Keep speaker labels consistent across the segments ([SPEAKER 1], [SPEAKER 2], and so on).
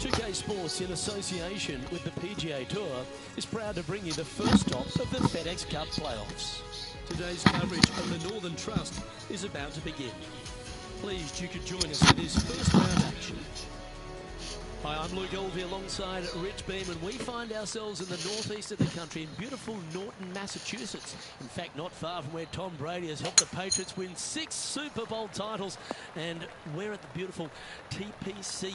[SPEAKER 1] 2K Sports, in association with the PGA Tour, is proud to bring you the first stop of the FedEx Cup playoffs. Today's coverage of the Northern Trust is about to begin. Pleased you could join us for this first round action. Hi, I'm Luke Elvey alongside Rich Beam, and we find ourselves in the northeast of the country in beautiful Norton, Massachusetts. In fact, not far from where Tom Brady has helped the Patriots win 6 Super Bowl titles, and we're at the beautiful TPC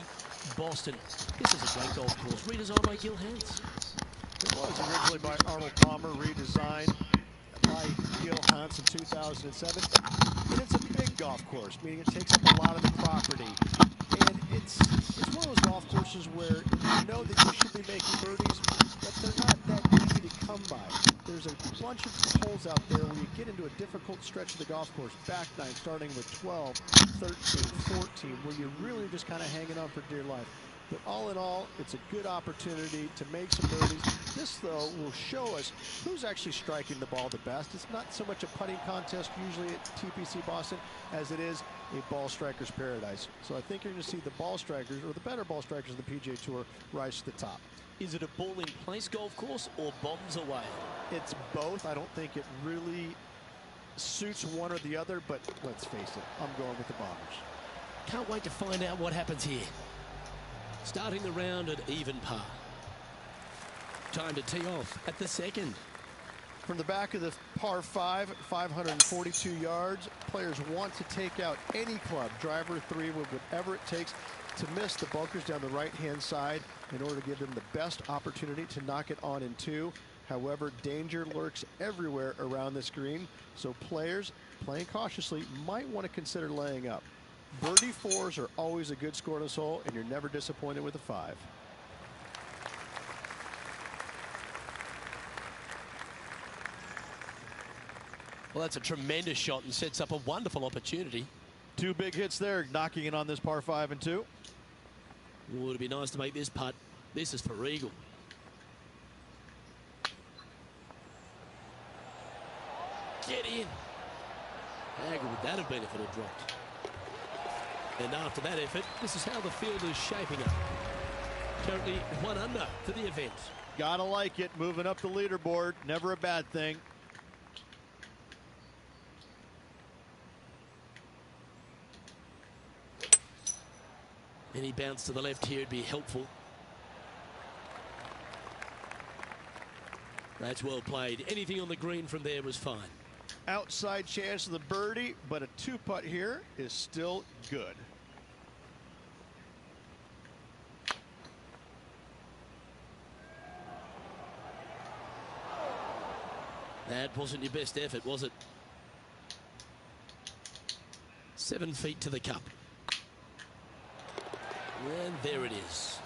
[SPEAKER 1] Boston. This is a great golf course, redesigned by Gil Hans.
[SPEAKER 2] It was originally by Arnold Palmer, redesigned by Gil Hans in 2007. And it's a big golf course, meaning it takes up a lot of the property. And it's one of those golf courses where you know that you should be making birdies, but they're not that easy to come by. There's a bunch of holes out there where you get into a difficult stretch of the golf course, back nine, starting with 12, 13, 14, where you're really just kind of hanging on for dear life. But all in all, it's a good opportunity to make some birdies. This, though, will show us who's actually striking the ball the best. It's not so much a putting contest usually at TPC Boston as it is a ball striker's paradise. So I think you're going to see the ball strikers, or the better ball strikers of the PGA Tour, rise to the top.
[SPEAKER 1] Is it a ball-in-place golf course or bombs away?
[SPEAKER 2] It's both. I don't think it really suits one or the other, but let's face it, I'm going with the Bombers.
[SPEAKER 1] Can't wait to find out what happens here. Starting the round at even par. Time to tee off at the second.
[SPEAKER 2] From the back of the par 5, 542 yards, players want to take out any club, driver, 3, with whatever it takes to miss the bunkers down the right-hand side in order to give them the best opportunity to knock it on in 2. However, danger lurks everywhere around this green, so players playing cautiously might want to consider laying up. Birdie 4s are always a good score on this hole, and you're never disappointed with a 5.
[SPEAKER 1] Well, that's a tremendous shot and sets up a wonderful opportunity.
[SPEAKER 2] 2 big hits there, knocking it on this par 5 and 2.
[SPEAKER 1] Oh, it'd be nice to make this putt. This is for eagle. Get in. How good would that have been if it had dropped? And after that effort, this is how the field is shaping up. Currently 1 under for the event.
[SPEAKER 2] Gotta like it, moving up the leaderboard, never a bad thing.
[SPEAKER 1] Any bounce to the left here would be helpful. That's well played. Anything on the green from there was fine.
[SPEAKER 2] Outside chance of the birdie, but a 2-putt here is still good.
[SPEAKER 1] That wasn't your best effort, was it? 7 feet to the cup. And there it is.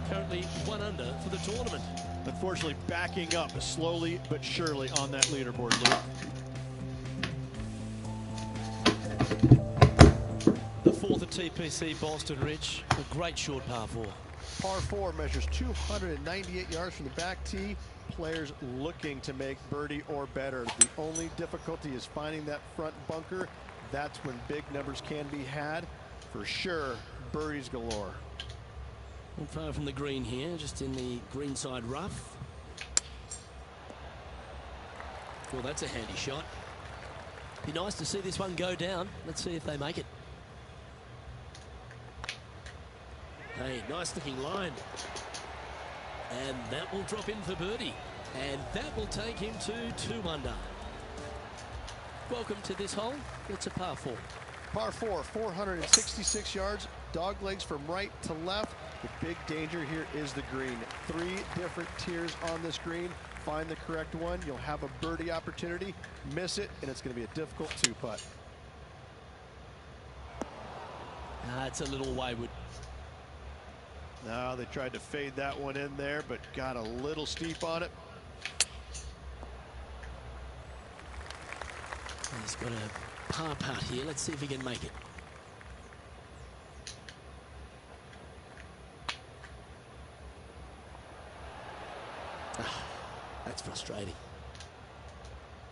[SPEAKER 1] Currently 1 under for the tournament.
[SPEAKER 2] Unfortunately, backing up slowly but surely on that leaderboard, Luke.
[SPEAKER 1] The 4th at TPC Boston, Rich. A great short par 4.
[SPEAKER 2] Par 4 measures 298 yards from the back tee. Players looking to make birdie or better. The only difficulty is finding that front bunker. That's when big numbers can be had. For sure, birdies galore.
[SPEAKER 1] Not far from the green here, just in the greenside rough. Well, that's a handy shot. Be nice to see this one go down. Let's see if they make it. Hey, nice looking line. And that will drop in for birdie. And that will take him to 2 under. Welcome to this hole. It's a par 4.
[SPEAKER 2] Par 4, 466 yards, dog legs from right to left. The big danger here is the green. 3 different tiers on this green. Find the correct one. You'll have a birdie opportunity. Miss it, and it's going to be a difficult 2-putt.
[SPEAKER 1] It's a little wayward.
[SPEAKER 2] No, they tried to fade that one in there, but got a little steep on it.
[SPEAKER 1] He's got a par putt here. Let's see if he can make it. That's frustrating.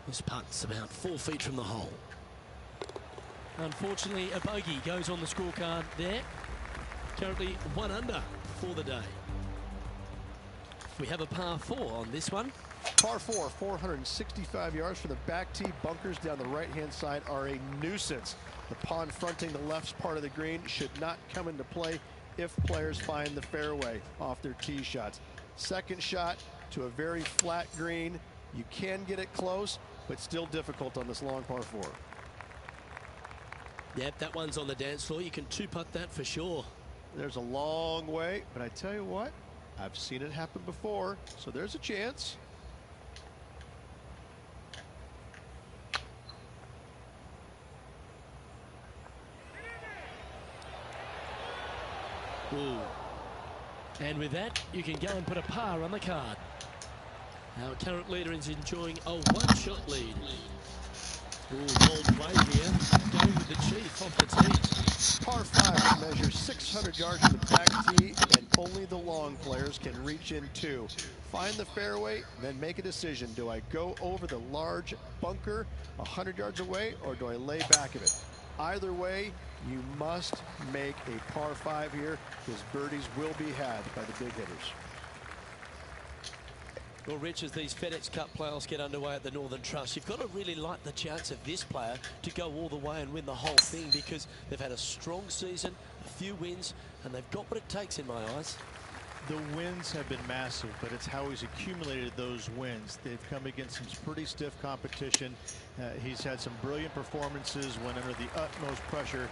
[SPEAKER 1] This putt's about 4 feet from the hole. Unfortunately, a bogey goes on the scorecard there. Currently 1 under for the day. We have a par 4 on this one.
[SPEAKER 2] Par 4, 465 yards from the back tee. Bunkers down the right-hand side are a nuisance. The pond fronting the left part of the green should not come into play if players find the fairway off their tee shots. Second shot to a very flat green. You can get it close, but still difficult on this long par 4.
[SPEAKER 1] Yep, that one's on the dance floor. You can two-putt that for sure.
[SPEAKER 2] There's a long way, but I tell you what, I've seen it happen before, so there's a chance.
[SPEAKER 1] Ooh. And with that, you can go and put a par on the card. Our current leader is enjoying a one-shot lead. Ooh, bold play here. Going with the chief off the tee.
[SPEAKER 2] Par 5 measures 600 yards from the back tee, and only the long players can reach in two. Find the fairway, then make a decision. Do I go over the large bunker 100 yards away, or do I lay back of it? Either way, you must make a par 5 here, because birdies will be had by the big hitters.
[SPEAKER 1] Well, Rich, as these FedEx Cup playoffs get underway at the Northern Trust, you've got to really like the chance of this player to go all the way and win the whole thing, because they've had a strong season, a few wins, and they've got what it takes in my eyes.
[SPEAKER 3] The wins have been massive, but it's how he's accumulated those wins. They've come against some pretty stiff competition. He's had some brilliant performances when under the utmost pressure.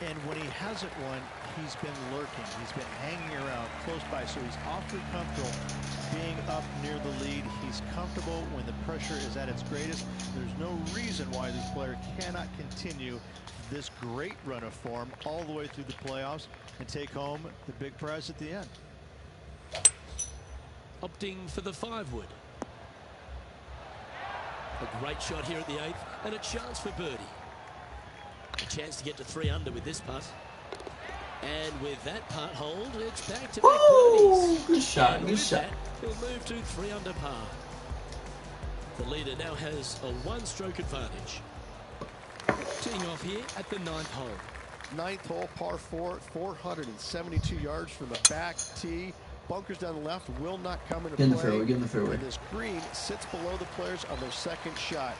[SPEAKER 3] And when he hasn't won, he's been lurking. He's been hanging around close by, so he's awfully comfortable being up near the lead. He's comfortable when the pressure is at its greatest. There's no reason why this player cannot continue this great run of form all the way through the playoffs and take home the big prize at the end.
[SPEAKER 1] Opting for the 5-wood. A great shot here at the 8th, and a chance for birdie. A chance to get to 3 under with this putt. And with that putt hold, it's back to back birdies.
[SPEAKER 4] Good shot,
[SPEAKER 1] and
[SPEAKER 4] good shot.
[SPEAKER 1] That, he'll move to 3 under par. The leader now has a 1-stroke advantage. Teeing off here at the 9th hole.
[SPEAKER 2] 9th hole, par 4, 472 yards from the back tee. Bunkers down the left will not come into play.
[SPEAKER 4] Get in the fairway.
[SPEAKER 2] And this green sits below the players on their second shot.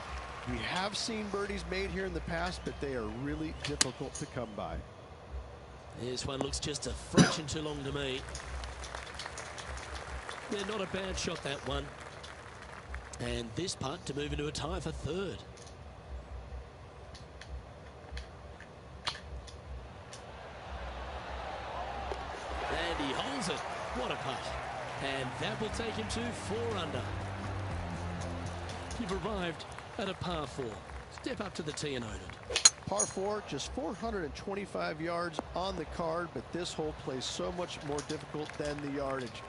[SPEAKER 2] We have seen birdies made here in the past, but they are really difficult to come by.
[SPEAKER 1] This one looks just a fraction too long to me. Yeah, not a bad shot, that one. And this putt to move into a tie for 3rd. And he holds it. What a putt. And that will take him to 4 under. You've arrived at a par 4. Step up to the tee and own it.
[SPEAKER 2] Par 4, just 425 yards on the card, but this hole plays so much more difficult than the yardage.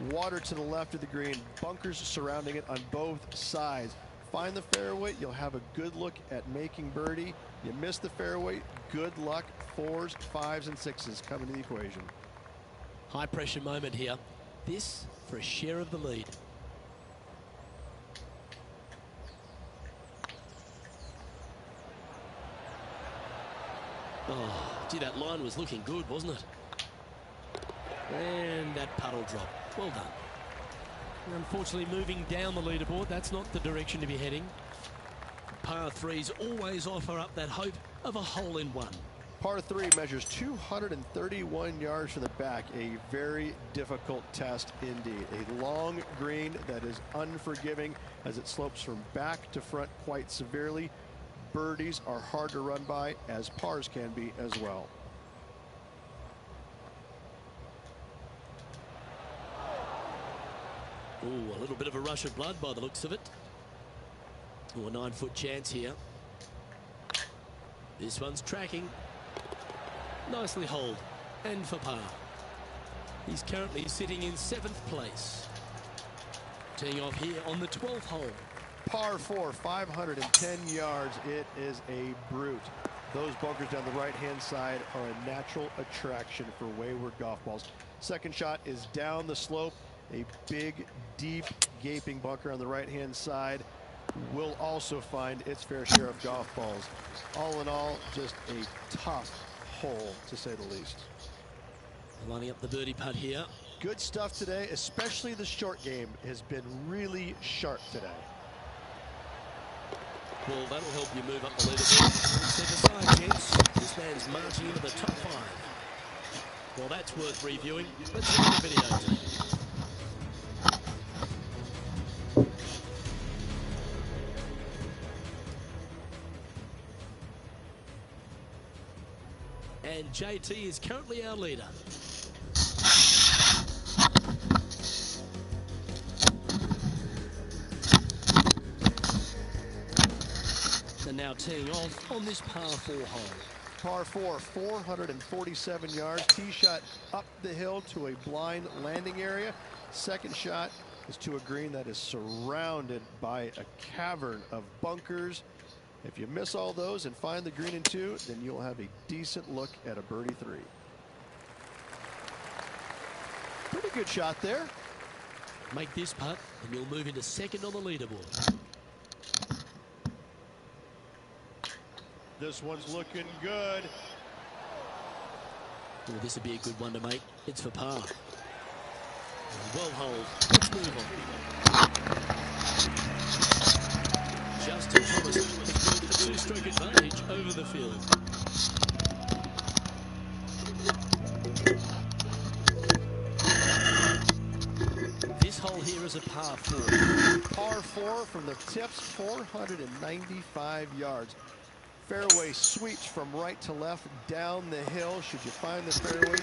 [SPEAKER 2] Water to the left of the green, bunkers surrounding it on both sides. Find the fairway, you'll have a good look at making birdie. You miss the fairway, good luck. 4s, 5s, and 6s come into the equation.
[SPEAKER 1] High pressure moment here. This for a share of the lead. Oh, gee, that line was looking good, wasn't it? And that puddle drop. Well done. Unfortunately, moving down the leaderboard, that's not the direction to be heading. Par 3s always offer up that hope of a hole-in-one.
[SPEAKER 2] Par 3 measures 231 yards from the back. A very difficult test indeed. A long green that is unforgiving as it slopes from back to front quite severely. Birdies are hard to run by, as pars can be as well.
[SPEAKER 1] Ooh, a little bit of a rush of blood by the looks of it. Ooh, a 9-foot chance here. This one's tracking. Nicely holed, and for par. He's currently sitting in 7th place. Teeing off here on the 12th hole.
[SPEAKER 2] Par 4, 510 yards. It is a brute. Those bunkers down the right-hand side are a natural attraction for wayward golf balls. Second shot is down the slope. A big, deep, gaping bunker on the right-hand side. will also find its fair share of golf balls. All in all, just a tough hole, to say the least.
[SPEAKER 1] Lining up the birdie putt here.
[SPEAKER 2] Good stuff today, especially the short game has been really sharp today.
[SPEAKER 1] Well, that'll help you move up the leaderboard. Step aside, gents. This man's marching into the top 5. Well, that's worth reviewing. Let's look at the video tape. And JT is currently our leader. And now teeing off on this par 4 hole.
[SPEAKER 2] Par 4, 447 yards. Tee shot up the hill to a blind landing area. Second shot is to a green that is surrounded by a cavern of bunkers. If you miss all those and find the green in 2, then you'll have a decent look at a birdie 3. Pretty good shot there.
[SPEAKER 1] Make this putt and you'll move into second on the leaderboard.
[SPEAKER 3] This one's looking good.
[SPEAKER 1] Well, this would be a good one to make. It's for par. Well hold. Let's move on. Justin Thomas has built a 2-stroke advantage over the field. This hole here is a par 4.
[SPEAKER 2] Par 4 from the tips, 495 yards. Fairway sweeps from right to left down the hill. Should you find the fairway,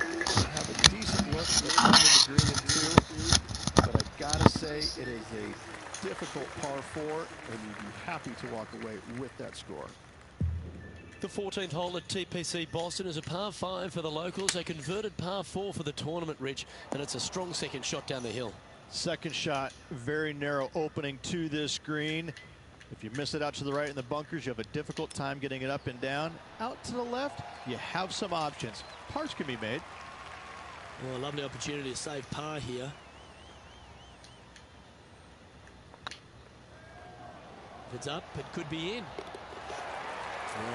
[SPEAKER 2] have a decent look at finding the green in 2. But I gotta say, it is a difficult par 4, and you'd be happy to walk away with that score.
[SPEAKER 1] The 14th hole at TPC Boston is a par 5 for the locals, a converted par 4 for the tournament, Rich, and it's a strong second shot down the hill.
[SPEAKER 3] Second shot, very narrow opening to this green. If you miss it out to the right in the bunkers, you have a difficult time getting it up and down. Out to the left, you have some options. Pars can be made.
[SPEAKER 1] Well, a lovely opportunity to save par here. If it's up, it could be in.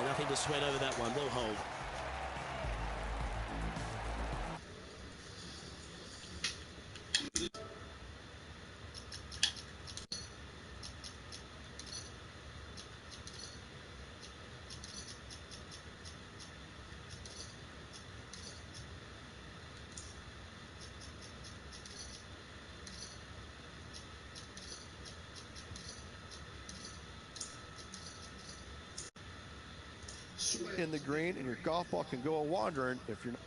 [SPEAKER 1] Nothing to sweat over that one. Well hold.
[SPEAKER 2] In the green, and your golf ball can go a-wandering if you're not.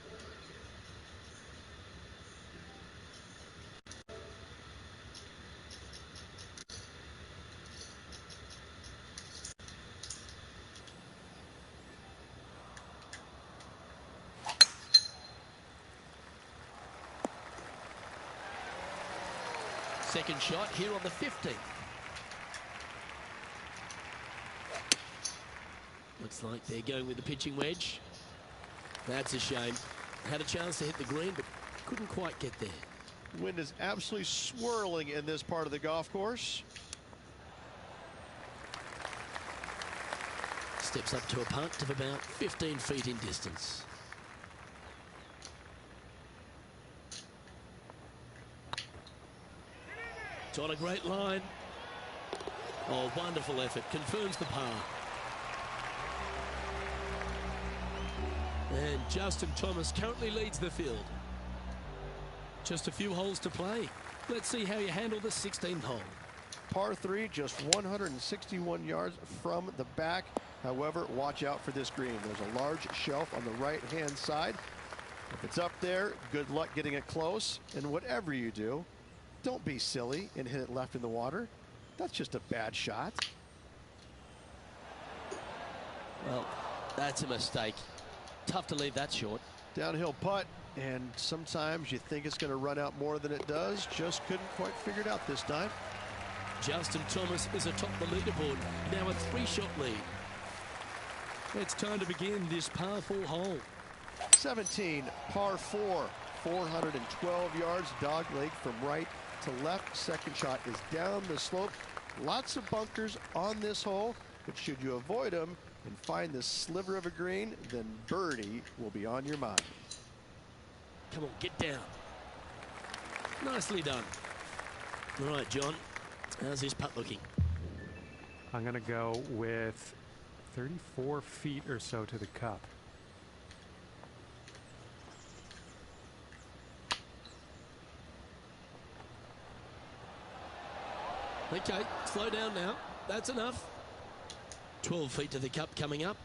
[SPEAKER 1] Second shot here on the 15th. Looks like they're going with the pitching wedge. That's a shame. Had a chance to hit the green, but couldn't quite get there.
[SPEAKER 2] Wind is absolutely swirling in this part of the golf course.
[SPEAKER 1] Steps up to a punt of about 15 feet in distance. It's on a great line. Oh, wonderful effort. Confirms the par. And Justin Thomas currently leads the field. Just a few holes to play. Let's see how you handle the 16th hole.
[SPEAKER 2] Par 3, just 161 yards from the back. However, watch out for this green. There's a large shelf on the right-hand side. If it's up there, good luck getting it close. And whatever you do, don't be silly and hit it left in the water. That's just a bad shot.
[SPEAKER 1] Well, that's a mistake. Tough to leave that short.
[SPEAKER 2] Downhill putt, and sometimes you think it's going to run out more than it does. Just couldn't quite figure it out this time.
[SPEAKER 1] Justin Thomas is atop the leaderboard, now a 3-shot lead. It's time to begin this par 4 hole.
[SPEAKER 2] 17, par 4, 412 yards, dog leg from right to left. Second shot is down the slope. Lots of bunkers on this hole, but should you avoid them and find this sliver of a green, then birdie will be on your mind.
[SPEAKER 1] Come on, get down. Nicely done. All right, John, how's this putt looking?
[SPEAKER 4] I'm going to go with 34 feet or so to the cup.
[SPEAKER 1] Okay, slow down now. That's enough. 12 feet to the cup coming up.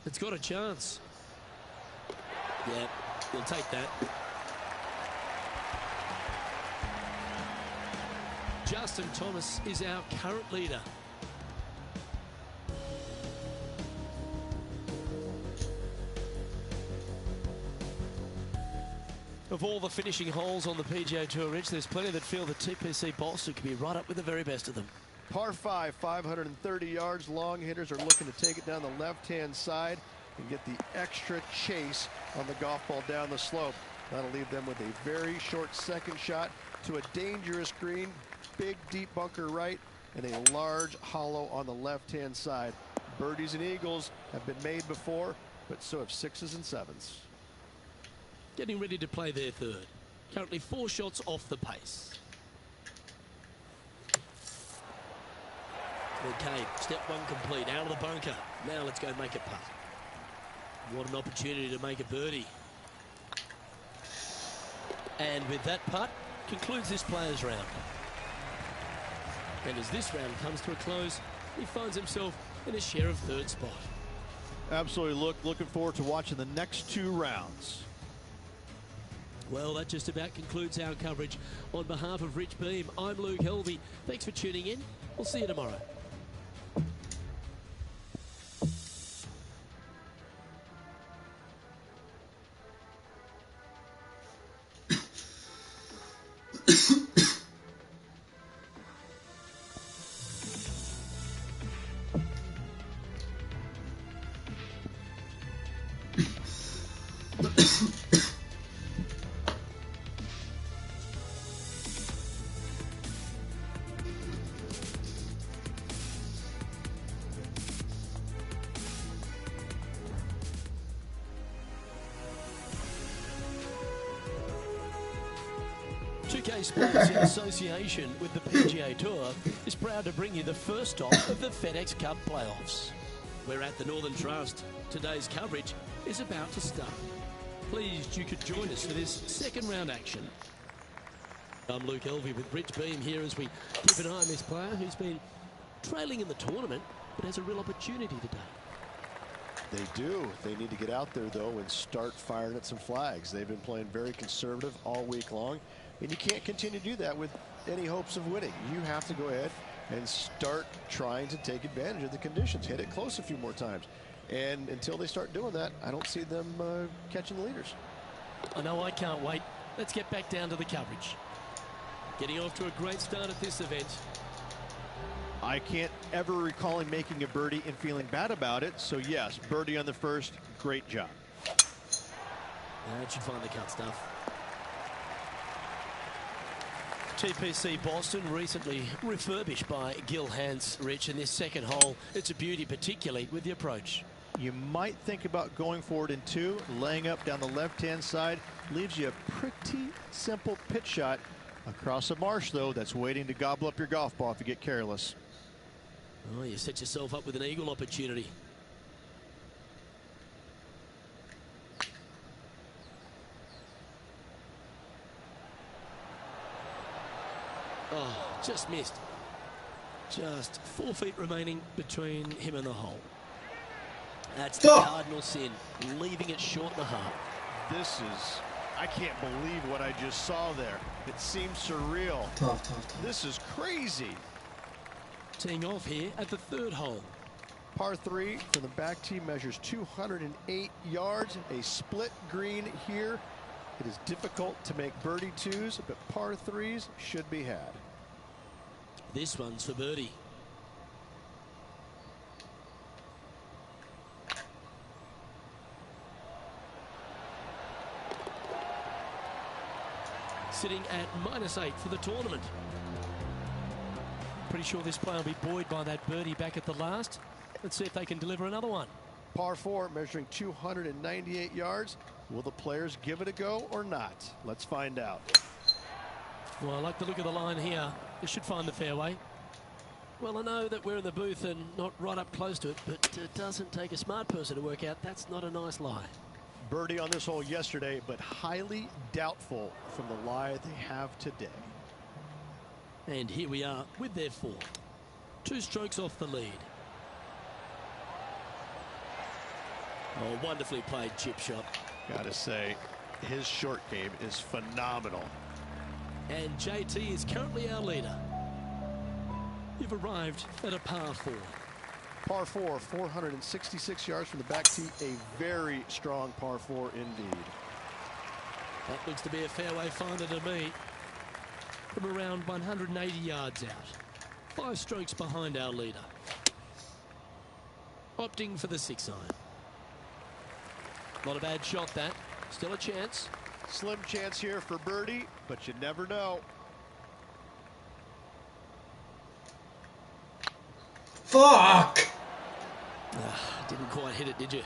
[SPEAKER 1] It's got a chance. Yeah, we'll take that. Justin Thomas is our current leader. Of all the finishing holes on the PGA Tour, Rich, there's plenty that feel that TPC Boston could be right up with the very best of them.
[SPEAKER 2] Par 5, 530 yards. Long hitters are looking to take it down the left-hand side and get the extra chase on the golf ball down the slope. That'll leave them with a very short second shot to a dangerous green, big deep bunker right, and a large hollow on the left-hand side. Birdies and eagles have been made before, but so have sixes and sevens.
[SPEAKER 1] Getting ready to play their third. Currently 4 shots off the pace. Okay, step 1 complete, out of the bunker. Now let's go make a putt. What an opportunity to make a birdie. And with that putt, concludes this player's round. And as this round comes to a close, he finds himself in a share of third spot.
[SPEAKER 3] Absolutely looking forward to watching the next 2 rounds.
[SPEAKER 1] Well, that just about concludes our coverage. On behalf of Rich Beam, I'm Luke Helvey. Thanks for tuning in. We'll see you tomorrow. UK Sports in association with the PGA Tour is proud to bring you the first stop of the FedEx Cup playoffs. We're at the Northern Trust. Today's coverage is about to start. Pleased you could join us for this second round action. I'm Luke Helvey with Rich Beam here as we keep an eye on this player who's been trailing in the tournament but has a real opportunity today.
[SPEAKER 2] They do. They need to get out there, though, and start firing at some flags. They've been playing very conservative all week long, and you can't continue to do that with any hopes of winning. You have to go ahead and start trying to take advantage of the conditions. Hit it close a few more times. And until they start doing that, I don't see them catching the leaders.
[SPEAKER 1] I know, I can't wait. Let's get back down to the coverage. Getting off to a great start at this event.
[SPEAKER 3] I can't ever recall him making a birdie and feeling bad about it. So yes, birdie on the first, great job.
[SPEAKER 1] That should find the cut stuff. TPC Boston recently refurbished by Gil Hans, Rich, in this second hole. It's a beauty, particularly with the approach.
[SPEAKER 3] You might think about going forward in 2, laying up down the left-hand side. Leaves you a pretty simple pitch shot across a marsh, though, that's waiting to gobble up your golf ball if you get careless.
[SPEAKER 1] Oh, you set yourself up with an eagle opportunity. Oh, just missed. Just 4 feet remaining between him and the hole. That's the cardinal sin, leaving it short in the half.
[SPEAKER 3] This is, I can't believe what I just saw there. It seems surreal.
[SPEAKER 5] Tough.
[SPEAKER 3] This is crazy.
[SPEAKER 1] Teeing off here at the third hole.
[SPEAKER 2] Par 3 from the back tee measures 208 yards. A split green here. It is difficult to make birdie 2s, but par 3s should be had.
[SPEAKER 1] This one's for birdie. sitting at -8 for the tournament. Pretty sure this player will be buoyed by that birdie back at the last. Let's see if they can deliver another one.
[SPEAKER 2] Par 4 measuring 298 yards. Will the players give it a go or not? Let's find out.
[SPEAKER 1] Well, I like the look of the line here. This should find the fairway. Well, I know that we're in the booth and not right up close to it, but it doesn't take a smart person to work out that's not a nice lie.
[SPEAKER 2] Birdie on this hole yesterday, but highly doubtful from the lie they have today.
[SPEAKER 1] And here we are with their 4. 2 strokes off the lead. Oh, wonderfully played chip shot.
[SPEAKER 2] Gotta say, his short game is phenomenal.
[SPEAKER 1] And JT is currently our leader. You've arrived at a par 4.
[SPEAKER 2] Par 4, 466 yards from the back tee. A very strong par 4 indeed.
[SPEAKER 1] That looks to be a fairway finder to me. From around 180 yards out. 5 strokes behind our leader. Opting for the 6 iron. Not a bad shot, that. Still a chance.
[SPEAKER 2] Slim chance here for birdie, but you never know.
[SPEAKER 5] Fuck!
[SPEAKER 1] Didn't quite hit it, did you?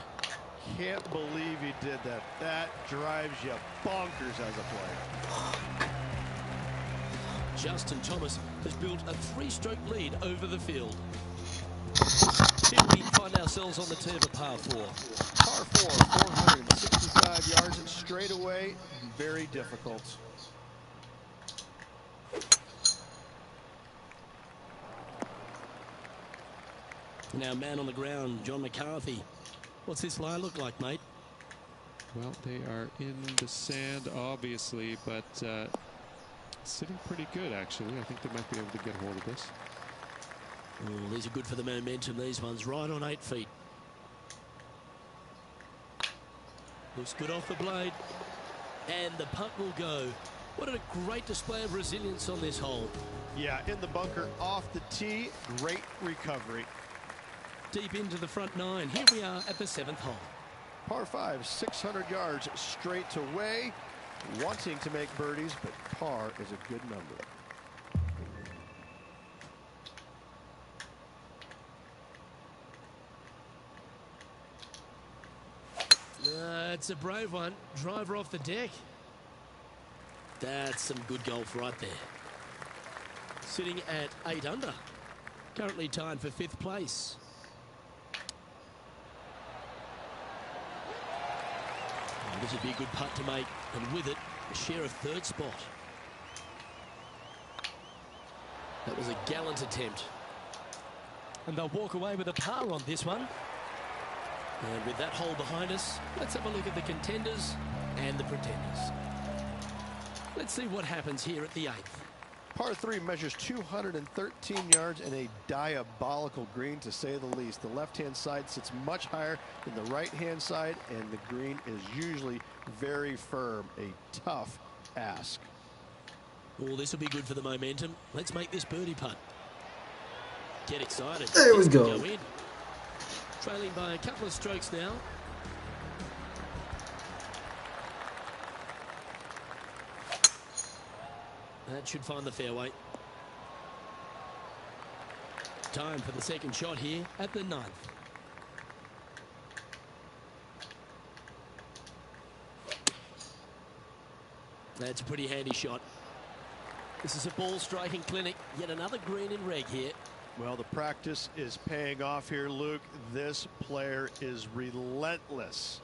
[SPEAKER 2] Can't believe he did that. That drives you bonkers as a player.
[SPEAKER 1] Justin Thomas has built a 3-stroke lead over the field. Here we find ourselves on the tee of a par 4.
[SPEAKER 2] Par 4, 465 yards straight away. Very difficult.
[SPEAKER 1] Now, man on the ground, John McCarthy. What's this lie look like, mate?
[SPEAKER 6] Well, they are in the sand, obviously, but sitting pretty good, actually. I think they might be able to get hold of this.
[SPEAKER 1] Oh, these are good for the momentum, these ones. Right on 8 feet. Looks good off the blade. And the putt will go. What a great display of resilience on this hole.
[SPEAKER 2] Yeah, in the bunker, off the tee. Great recovery.
[SPEAKER 1] Deep into the front 9. Here we are at the 7th hole.
[SPEAKER 2] Par 5, 600 yards straight away. Wanting to make birdies, but par is a good number.
[SPEAKER 1] It's a brave one. Driver off the deck. That's some good golf right there. Sitting at 8 under. Currently tied for 5th place. Oh, this would be a good putt to make, and with it, a share of 3rd spot. That was a gallant attempt. And they'll walk away with a par on this one. And with that hole behind us, let's have a look at the contenders and the pretenders. Let's see what happens here at the 8th.
[SPEAKER 2] Par 3 measures 213 yards and a diabolical green, to say the least. The left-hand side sits much higher than the right-hand side, and the green is usually very firm. A tough ask.
[SPEAKER 1] Oh, this will be good for the momentum. Let's make this birdie putt. Get excited.
[SPEAKER 5] There we
[SPEAKER 1] This
[SPEAKER 5] go.
[SPEAKER 1] could in. Trailing by a couple of strokes now. That should find the fairway. Time for the second shot here at the 9th. That's a pretty handy shot. This is a ball striking clinic. Yet another green in reg here.
[SPEAKER 2] Well, the practice is paying off here, Luke. This player is relentless.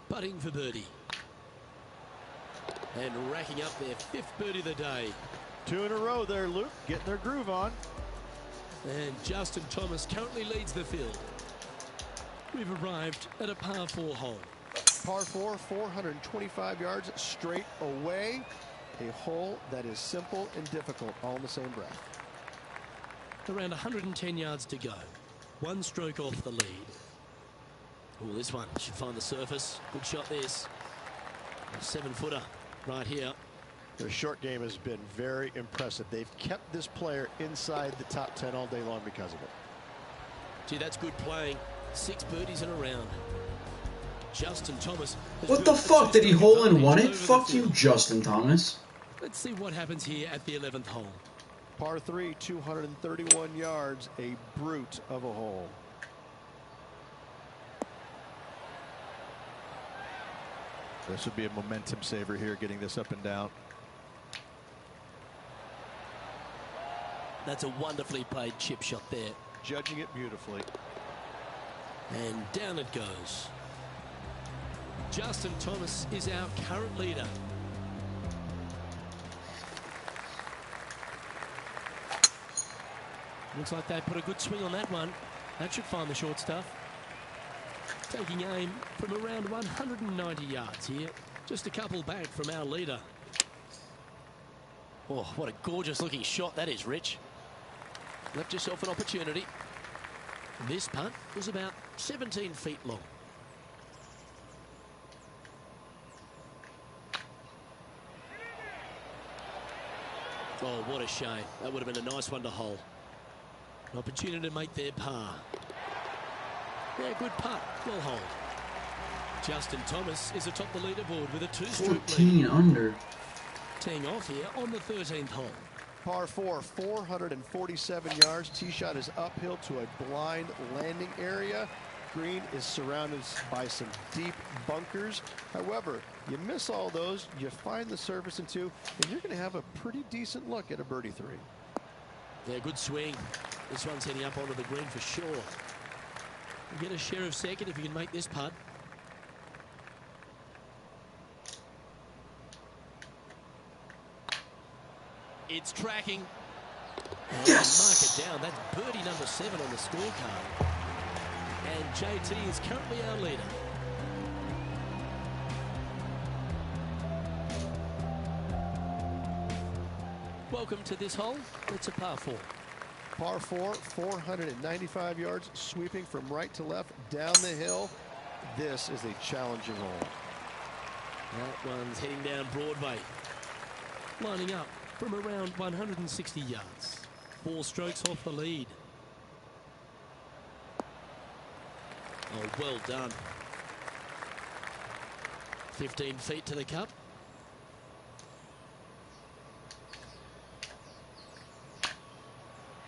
[SPEAKER 1] Putting for birdie. And racking up their 5th birdie of the day.
[SPEAKER 2] 2 in a row there, Luke. Getting their groove on.
[SPEAKER 1] And Justin Thomas currently leads the field. We've arrived at a par 4 hole.
[SPEAKER 2] Par 4, 425 yards straight away. A hole that is simple and difficult all in the same breath.
[SPEAKER 1] Around 110 yards to go. 1 stroke off the lead. Oh, this one should find the surface. Good shot this. A 7-footer right here.
[SPEAKER 2] Their short game has been very impressive. They've kept this player inside the top 10 all day long because of it.
[SPEAKER 1] Gee, that's good playing. 6 birdies in a round. Justin Thomas.
[SPEAKER 5] What the fuck? Did he hole in one it? Fuck you, Justin Thomas.
[SPEAKER 1] Let's see what happens here at the 11th hole.
[SPEAKER 2] Par 3, 231 yards, a brute of a hole.
[SPEAKER 3] This would be a momentum saver here, getting this up and down.
[SPEAKER 1] That's a wonderfully played chip shot there.
[SPEAKER 3] Judging it beautifully.
[SPEAKER 1] And down it goes. Justin Thomas is our current leader. Looks like they put a good swing on that one. That should find the short stuff. Taking aim from around 190 yards here. Just a couple back from our leader. Oh, what a gorgeous looking shot that is, Rich. Left yourself an opportunity. This putt was about 17 feet long. Oh, what a shame. That would have been a nice one to hole. An opportunity to make their par. Yeah, good putt. Well hold. Justin Thomas is atop the leaderboard with a 2-stroke
[SPEAKER 5] 14
[SPEAKER 1] lead.
[SPEAKER 5] under.
[SPEAKER 1] Teeing off here on the 13th hole.
[SPEAKER 2] Par 4, 447 yards. Tee shot is uphill to a blind landing area. Green is surrounded by some deep bunkers. However, you miss all those, you find the surface in 2, and you're going to have a pretty decent look at a birdie 3.
[SPEAKER 1] Yeah, good swing. This one's heading up onto the green for sure. You get a share of second if you can make this putt. It's tracking. And
[SPEAKER 5] Yes!
[SPEAKER 1] mark it down. That's birdie number 7 on the scorecard. And JT is currently our leader. Welcome to this hole. It's a par 4.
[SPEAKER 2] Par 4, 495 yards, sweeping from right to left down the hill. This is a challenging hole.
[SPEAKER 1] That one's heading down Broadway. Lining up from around 160 yards. 4 strokes off the lead. Oh, well done. 15 feet to the cup.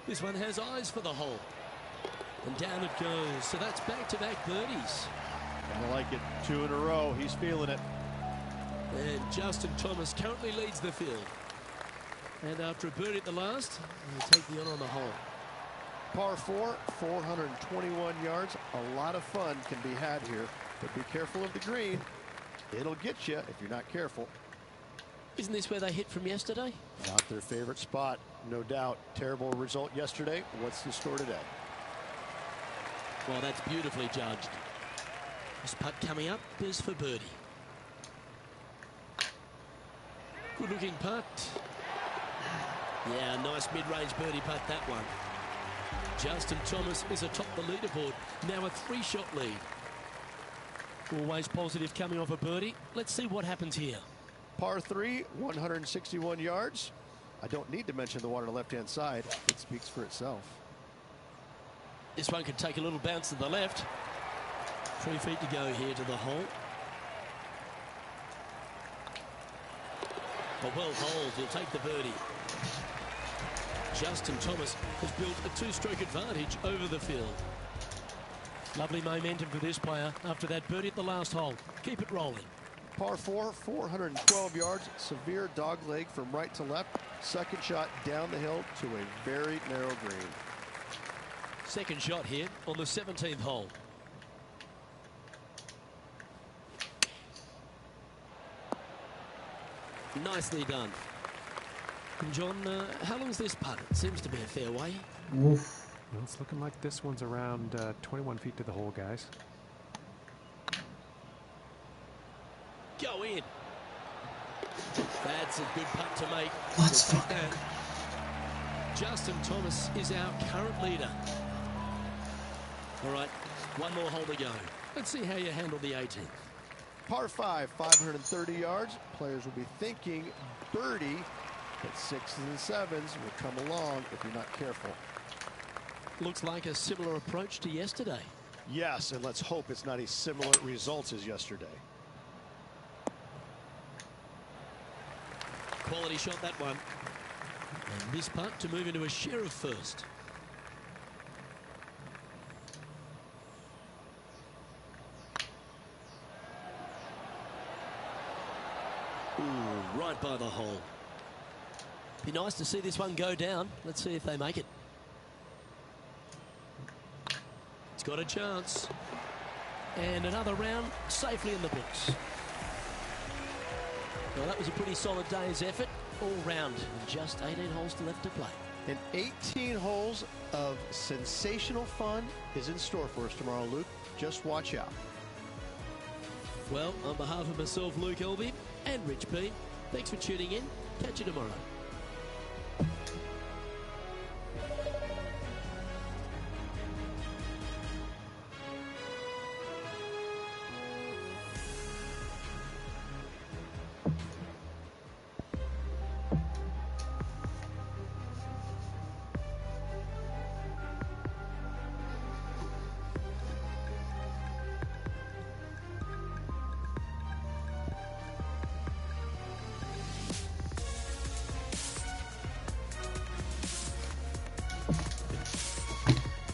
[SPEAKER 1] This one has eyes for the hole. And down it goes. So that's back-to-back birdies.
[SPEAKER 3] I like it. 2 in a row. He's feeling it.
[SPEAKER 1] And Justin Thomas currently leads the field. And after a birdie at the last, he'll take the honor on the hole.
[SPEAKER 2] Par 4, 421 yards. A lot of fun can be had here, but be careful of the green. It'll get you if you're not careful.
[SPEAKER 1] Isn't this where they hit from yesterday?
[SPEAKER 2] Not their favorite spot, no doubt. Terrible result yesterday. What's the score today?
[SPEAKER 1] Well, that's beautifully judged. This putt coming up is for birdie. Good looking putt. Yeah, nice mid-range birdie putt, that one. Justin Thomas is atop the leaderboard. Now a 3-shot lead. Always positive coming off a birdie. Let's see what happens here.
[SPEAKER 2] Par 3, 161 yards. I don't need to mention the water on the left-hand side. It speaks for itself.
[SPEAKER 1] This one can take a little bounce to the left. 3 feet to go here to the hole. A well hold, he'll take the birdie. Justin Thomas has built a 2-stroke advantage over the field. Lovely momentum for this player after that birdie at the last hole. Keep it rolling.
[SPEAKER 2] Par 4, 412 yards. Severe dog leg from right to left. Second shot down the hill to a very narrow green.
[SPEAKER 1] Second shot here on the 17th hole. Nicely done. And John, how long is this putt? It seems to be a fair way.
[SPEAKER 5] Oof.
[SPEAKER 4] Well, it's looking like this one's around 21 feet to the hole, guys.
[SPEAKER 1] Go in. That's a good putt to make.
[SPEAKER 5] Let's
[SPEAKER 1] We'll take
[SPEAKER 5] fucking
[SPEAKER 1] that. Justin Thomas is our current leader. All right, one more hole to go. Let's see how you handle the 18th.
[SPEAKER 2] Par 5, 530 yards. Players will be thinking birdie, but 6s and 7s will come along if you're not careful.
[SPEAKER 1] Looks like a similar approach to yesterday.
[SPEAKER 2] Yes, and let's hope it's not as similar results as yesterday.
[SPEAKER 1] quality shot, that one. And this putt to move into a share of first. Ooh, right by the hole. Be nice to see this one go down. Let's see if they make it. It's got a chance. And another round safely in the books. Well, that was a pretty solid day's effort all round. And just 18 holes left to play.
[SPEAKER 2] And 18 holes of sensational fun is in store for us tomorrow, Luke. Just watch out.
[SPEAKER 1] Well, on behalf of myself, Luke Elby, and Rich P, thanks for tuning in. Catch you tomorrow.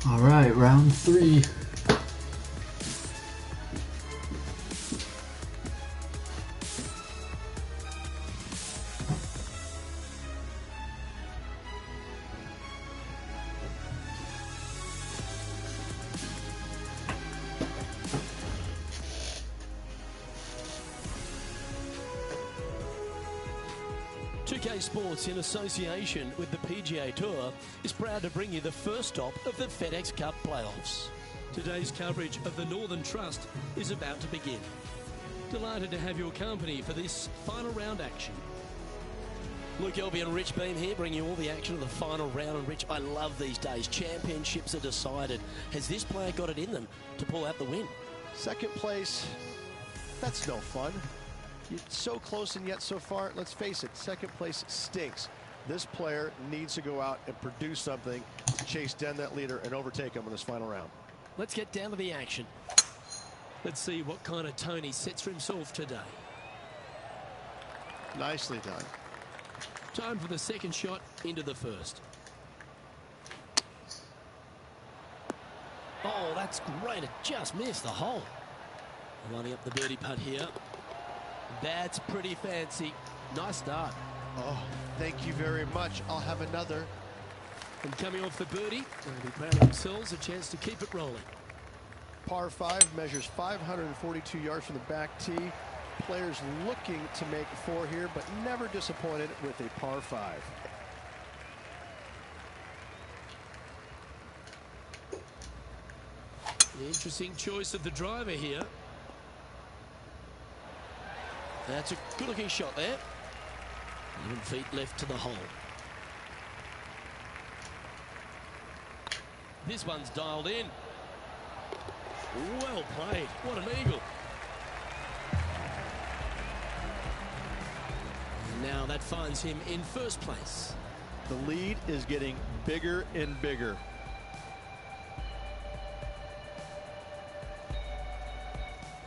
[SPEAKER 5] All right, round 3.
[SPEAKER 1] Sports in association with the PGA Tour is proud to bring you the first stop of the FedEx Cup playoffs. Today's coverage of the Northern Trust is about to begin. Delighted to have your company for this final round action. Luke Elby and Rich Beam here, bringing you all the action of the final round. And Rich, I love these days. Championships are decided. Has this player got it in them to pull out the win?
[SPEAKER 2] Second place, that's no fun. You're so close and yet so far. Let's face it, second place stinks. This player needs to go out and produce something to chase down that leader and overtake him in this final round.
[SPEAKER 1] Let's get down to the action. Let's see what kind of tone he sets for himself today.
[SPEAKER 2] Nicely done.
[SPEAKER 1] Time for the second shot into the first. Oh, that's great. It just missed the hole. Lining up the birdie putt here. That's pretty fancy. Nice start.
[SPEAKER 2] Oh, thank you very much. I'll have another.
[SPEAKER 1] And coming off the birdie, they'll be proud of themselves, a chance to keep it rolling.
[SPEAKER 2] Par 5 measures 542 yards from the back tee. Players looking to make 4 here, but never disappointed with a par 5.
[SPEAKER 1] An interesting choice of the driver here. That's a good-looking shot there. 11 feet left to the hole. This one's dialed in. Well played. What an eagle. And now that finds him in first place.
[SPEAKER 2] The lead is getting bigger and bigger.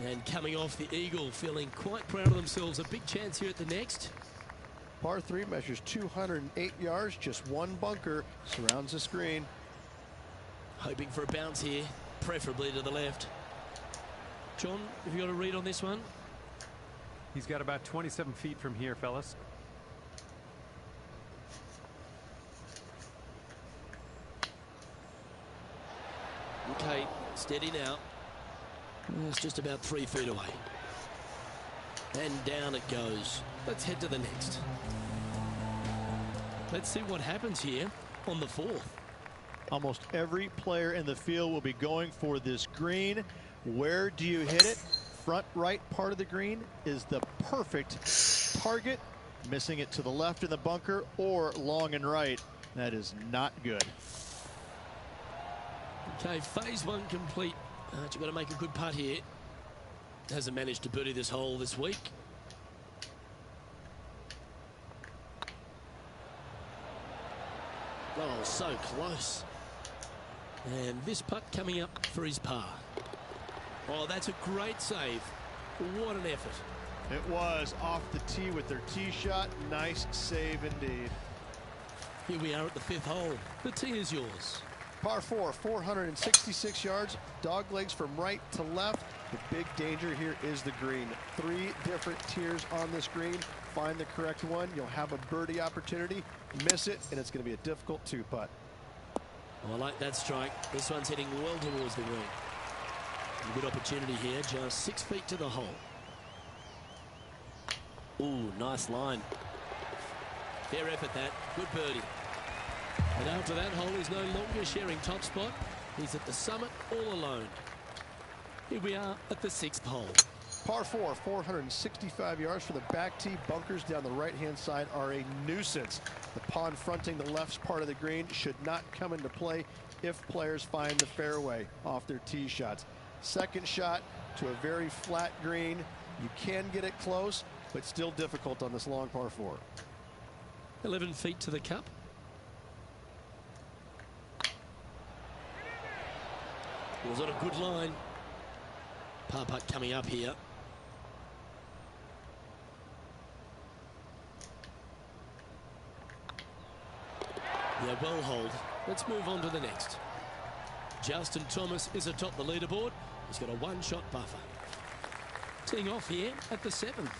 [SPEAKER 1] And coming off the eagle, feeling quite proud of themselves. A big chance here at the next.
[SPEAKER 2] Par 3 measures 208 yards. Just one bunker surrounds the screen.
[SPEAKER 1] Hoping for a bounce here, preferably to the left. John, have you got a read on this one?
[SPEAKER 4] He's got about 27 feet from here, fellas.
[SPEAKER 1] Okay, steady now. It's just about 3 feet away. And down it goes. Let's head to the next. Let's see what happens here on the 4th.
[SPEAKER 3] Almost every player in the field will be going for this green. Where do you hit it? Front right part of the green is the perfect target. Missing it to the left in the bunker or long and right. That is not good.
[SPEAKER 1] Okay, phase 1 complete. You've got to make a good putt here. Hasn't managed to birdie this hole this week. Oh, so close. And this putt coming up for his par. Oh, that's a great save. What an effort.
[SPEAKER 3] It was off the tee with their tee shot. Nice save indeed.
[SPEAKER 1] Here we are at the 5th hole. The tee is yours.
[SPEAKER 2] Par 4, 466 yards, dog legs from right to left. The big danger here is the green. 3 different tiers on this green. Find the correct one. You'll have a birdie opportunity. Miss it, and it's going to be a difficult 2-putt.
[SPEAKER 1] Oh, I like that strike. This one's heading well towards the green. A good opportunity here, just 6 feet to the hole. Ooh, nice line. Fair effort that. Good birdie. And after that hole, he's no longer sharing top spot. He's at the summit all alone. Here we are at the 6th hole.
[SPEAKER 2] Par 4, 465 yards for the back tee. Bunkers down the right-hand side are a nuisance. The pond fronting the left part of the green should not come into play if players find the fairway off their tee shots. Second shot to a very flat green. You can get it close, but still difficult on this long par 4.
[SPEAKER 1] 11 feet to the cup. Was on a good line. Par putt coming up here. Yeah, well hold. Let's move on to the next. Justin Thomas is atop the leaderboard. He's got a 1-shot buffer. Teeing off here at the 7th.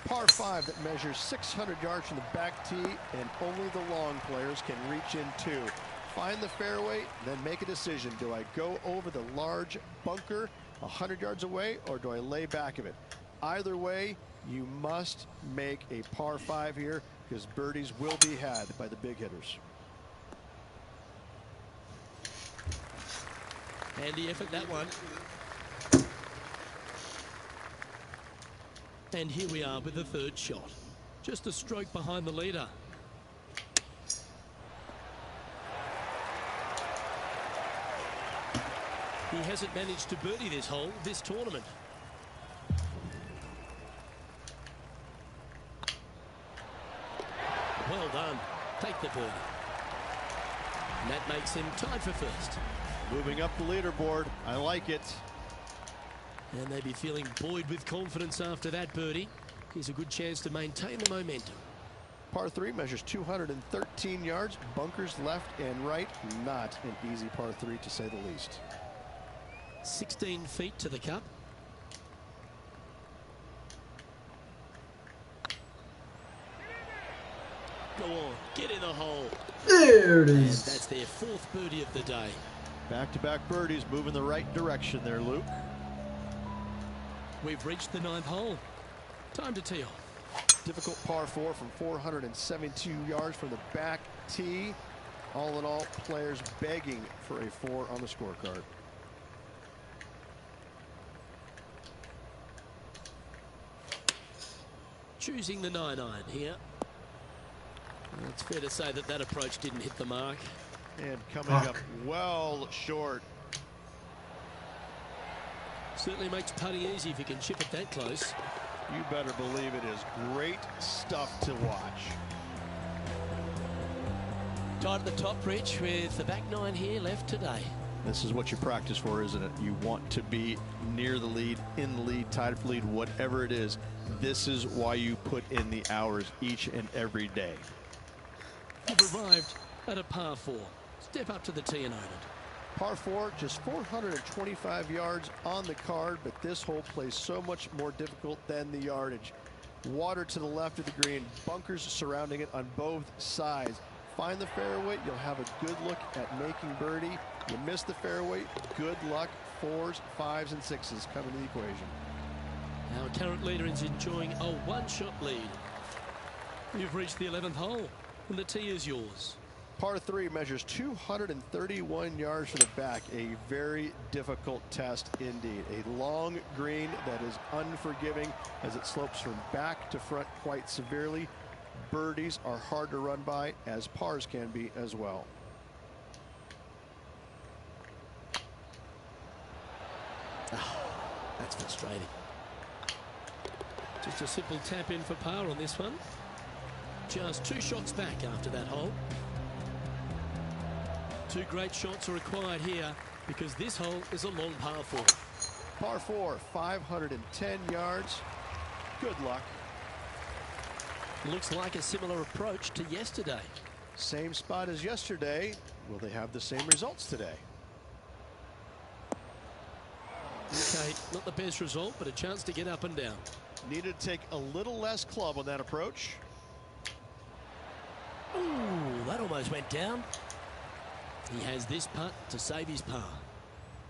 [SPEAKER 2] Par 5 that measures 600 yards from the back tee, and only the long players can reach in 2. Find the fairway, then make a decision. Do I go over the large bunker 100 yards away, or do I lay back of it? Either way, you must make a par 5 here, because birdies will be had by the big hitters.
[SPEAKER 1] Handy effort, that one. And here we are with the 3rd shot. Just a stroke behind the leader. He hasn't managed to birdie this hole this tournament. Well done. Take the birdie. And that makes him tied for 1st.
[SPEAKER 3] Moving up the leaderboard. I like it.
[SPEAKER 1] And they'd be feeling buoyed with confidence after that birdie. Here's a good chance to maintain the momentum.
[SPEAKER 2] Par 3 measures 213 yards. Bunkers left and right. Not an easy par 3, to say the least.
[SPEAKER 1] 16 feet to the cup. Go on, get in the hole.
[SPEAKER 5] There it
[SPEAKER 1] And
[SPEAKER 5] is.
[SPEAKER 1] that's their 4th birdie of the day.
[SPEAKER 3] Back-to-back birdies, moving the right direction there, Luke.
[SPEAKER 1] We've reached the 9th hole. Time to tee off.
[SPEAKER 2] Difficult par 4 from 472 yards from the back tee. All in all, players begging for a 4 on the scorecard.
[SPEAKER 1] Choosing the 9-iron here. It's fair to say that that approach didn't hit the mark.
[SPEAKER 3] And coming up well short.
[SPEAKER 1] Certainly makes putting easy if you can chip it that close.
[SPEAKER 3] You better believe it is great stuff to watch.
[SPEAKER 1] Tied at the top, Rich, with the back 9 here left today.
[SPEAKER 3] This is what you practice for, isn't it? You want to be near the lead, in the lead, tied for lead, whatever it is. This is why you put in the hours each and every day.
[SPEAKER 1] You've arrived at a par 4. Step up to the tee and own it.
[SPEAKER 2] Par 4, just 425 yards on the card, but this hole plays so much more difficult than the yardage. Water to the left of the green, bunkers surrounding it on both sides. Find the fairway, you'll have a good look at making birdie. You miss the fairway, good luck. 4s, 5s, and 6s come into the equation.
[SPEAKER 1] Our current leader is enjoying a 1-shot lead. You've reached the 11th hole, and the tee is yours.
[SPEAKER 2] Par 3 measures 231 yards from the back. A very difficult test indeed. A long green that is unforgiving as it slopes from back to front quite severely. Birdies are hard to run by, as pars can be as well.
[SPEAKER 1] That's frustrating. Just a simple tap in for par on this one. Just 2 shots back after that hole. 2 great shots are required here because this hole is a long par 4.
[SPEAKER 2] Par 4, 510 yards. Good luck.
[SPEAKER 1] Looks like a similar approach to yesterday.
[SPEAKER 2] Same spot as yesterday. Will they have the same results today?
[SPEAKER 1] Okay, not the best result, but a chance to get up and down.
[SPEAKER 2] Needed to take a little less club on that approach.
[SPEAKER 1] Ooh, that almost went down. He has this putt to save his par.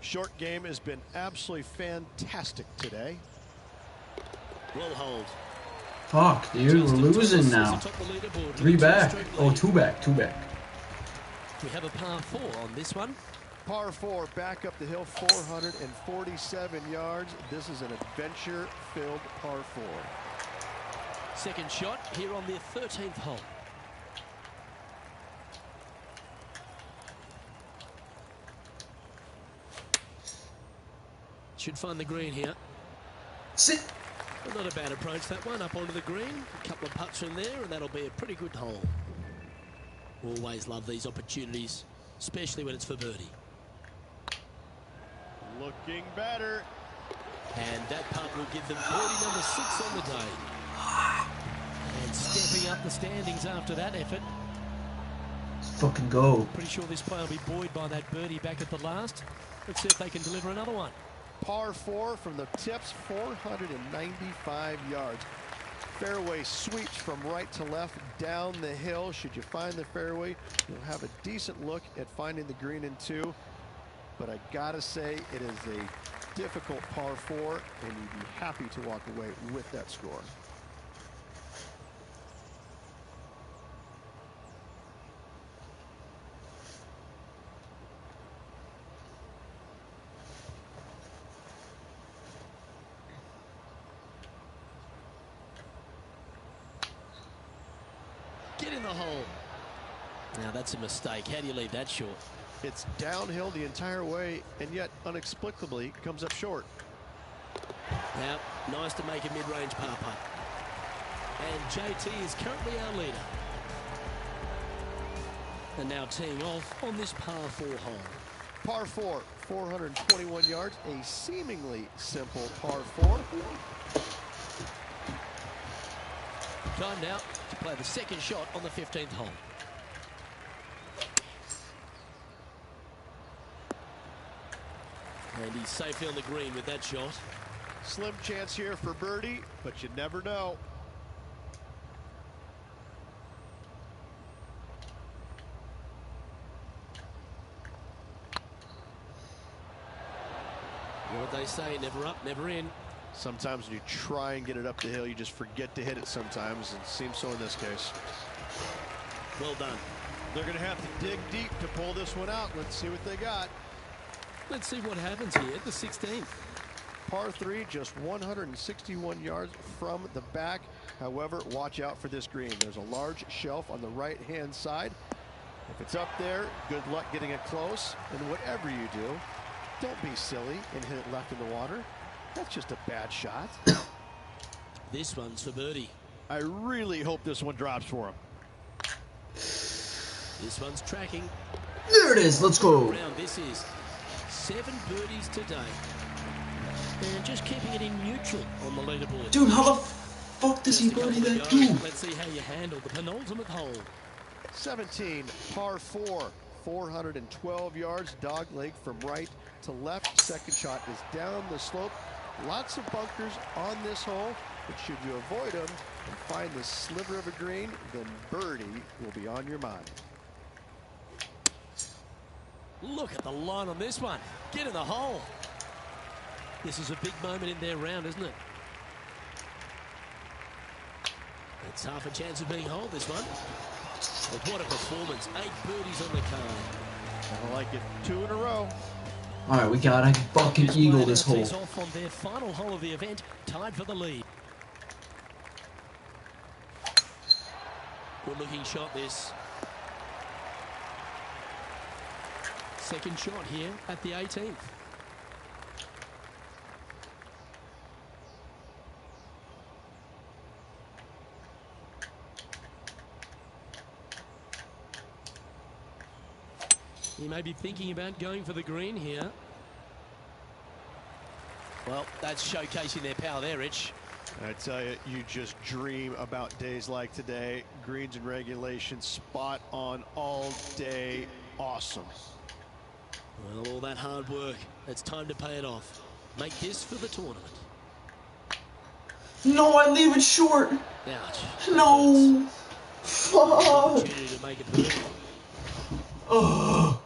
[SPEAKER 2] Short game has been absolutely fantastic today.
[SPEAKER 1] Well hold.
[SPEAKER 5] Fuck, dude, we're losing now. 3 back. Oh, 2 back, 2 back.
[SPEAKER 1] We have a par 4 on this one.
[SPEAKER 2] Par 4, back up the hill, 447 yards. This is an adventure-filled par 4.
[SPEAKER 1] Second shot here on the 13th hole. Should find the green here.
[SPEAKER 5] Sit.
[SPEAKER 1] Well, not a bad approach, that one, up onto the green. A couple of putts from there, and that'll be a pretty good hole. Always love these opportunities, especially when it's for birdie.
[SPEAKER 2] Looking better.
[SPEAKER 1] And that putt will give them birdie number 6 on the day. And stepping up the standings after that effort.
[SPEAKER 5] Let's fucking go.
[SPEAKER 1] Pretty sure this player will be buoyed by that birdie back at the last. Let's see if they can deliver another one.
[SPEAKER 2] Par 4 from the tips, 495 yards. Fairway sweeps from right to left down the hill. Should you find the fairway, you'll have a decent look at finding the green in 2. But I gotta say, it is a difficult par 4, and you'd be happy to walk away with that score.
[SPEAKER 1] Get in the hole. Now that's a mistake. How do you leave that short?
[SPEAKER 2] It's downhill the entire way, and yet inexplicably comes up short.
[SPEAKER 1] Now, nice to make a mid-range par putt. And JT is currently our leader. And now teeing off on this par 4 hole.
[SPEAKER 2] Par 4, 421 yards, a seemingly simple par 4.
[SPEAKER 1] Time now to play the second shot on the 15th hole. And he's safely on the green with that shot.
[SPEAKER 2] Slim chance here for birdie, but you never know.
[SPEAKER 1] You know what they say, never up, never in.
[SPEAKER 2] Sometimes when you try and get it up the hill, you just forget to hit it sometimes, and it seems so in this case.
[SPEAKER 1] Well done.
[SPEAKER 2] They're going to have to dig deep to pull this one out. Let's see what they got.
[SPEAKER 1] Let's see what happens here at the 16th.
[SPEAKER 2] Par 3, just 161 yards from the back. However, watch out for this green. There's a large shelf on the right-hand side. If it's up there, good luck getting it close. And whatever you do, don't be silly and hit it left in the water. That's just a bad shot.
[SPEAKER 1] This one's for birdie.
[SPEAKER 2] I really hope this one drops for him.
[SPEAKER 1] This one's tracking.
[SPEAKER 5] There it is. Let's go.
[SPEAKER 1] Round this is 7 birdies today. And just keeping it in neutral on the leaderboard.
[SPEAKER 5] Dude, how the fuck does he birdie that too?
[SPEAKER 1] Let's see how you handle the penultimate hole.
[SPEAKER 2] 17, par 4, 412 yards, dog leg from right to left. Second shot is down the slope. Lots of bunkers on this hole, but should you avoid them and find this sliver of a green, then birdie will be on your mind.
[SPEAKER 1] Look at the line on this one. Get in the hole. This is a big moment in their round, isn't it? It's half a chance of being holed, this one. But what a performance. 8 birdies on the card.
[SPEAKER 2] I like it. 2 in a row.
[SPEAKER 5] Alright, we gotta fucking eagle this hole.
[SPEAKER 1] Tees off on their final hole of the event, tied for the lead. Good looking shot, this. Second shot here at the 18th. He may be thinking about going for the green here. Well, that's showcasing their power there, Rich.
[SPEAKER 2] I tell you, you just dream about days like today. Greens and regulation, spot on all day. Awesome.
[SPEAKER 1] Well, all that hard work, it's time to pay it off. Make this for the tournament.
[SPEAKER 5] No, I leave it short.
[SPEAKER 1] Ouch.
[SPEAKER 5] No. Fuck.
[SPEAKER 1] Opportunity to make it birdie.
[SPEAKER 5] Ugh.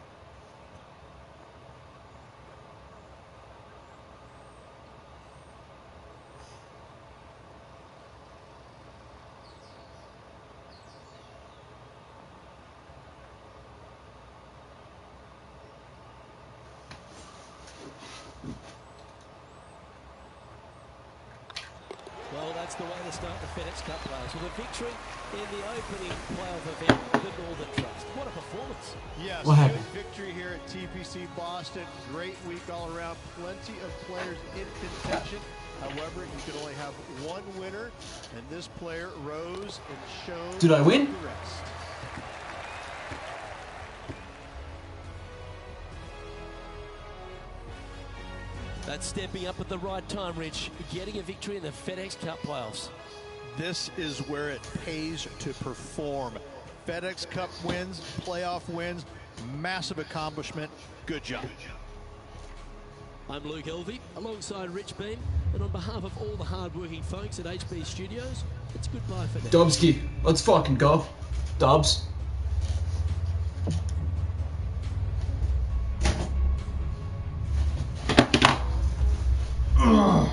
[SPEAKER 1] Well, that's the way to start the FedEx Cup playoffs with a victory in the opening playoff event for the Northern Trust. What a performance.
[SPEAKER 2] Yes,
[SPEAKER 5] What
[SPEAKER 2] good
[SPEAKER 5] happened?
[SPEAKER 2] victory here at TPC Boston. Great week all around. Plenty of players in contention. However, you can only have one winner, and this player rose and showed.
[SPEAKER 5] Did I win?
[SPEAKER 2] The rest.
[SPEAKER 1] That's stepping up at the right time, Rich. Getting a victory in the FedEx Cup playoffs.
[SPEAKER 2] This is where it pays to perform. FedEx Cup wins, playoff wins, massive accomplishment. Good job.
[SPEAKER 1] I'm Luke Elvey, alongside Rich Beam, and on behalf of all the hard-working folks at HB Studios, it's goodbye for now.
[SPEAKER 5] Dubsky, let's fucking go. Dubs. Ugh.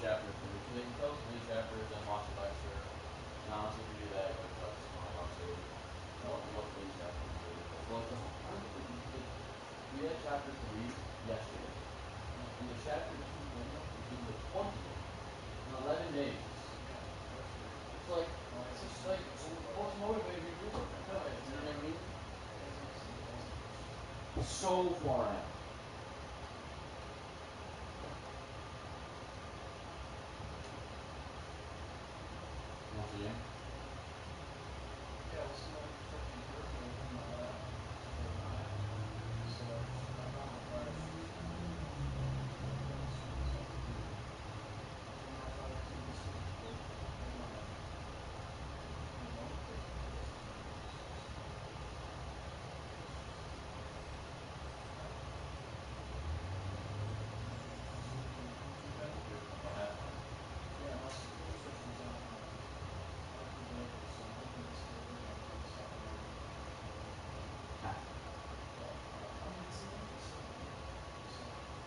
[SPEAKER 7] chapter 3. So they can tell us many chapters and watch the lecture. And honestly, if you do that, it goes up to my watch too. Look for these chapters too. So like the whole time, we had chapter 3 yesterday. And the chapter 2 homework is due the 20th. In 11 days. It's like, it's just like, what's motivating you to do something? You know what I mean? So far out. Want to see him?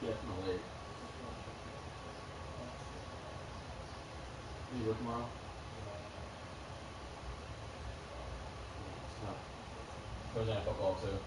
[SPEAKER 7] Definitely. You work tomorrow? It's tough. Thursday night football too.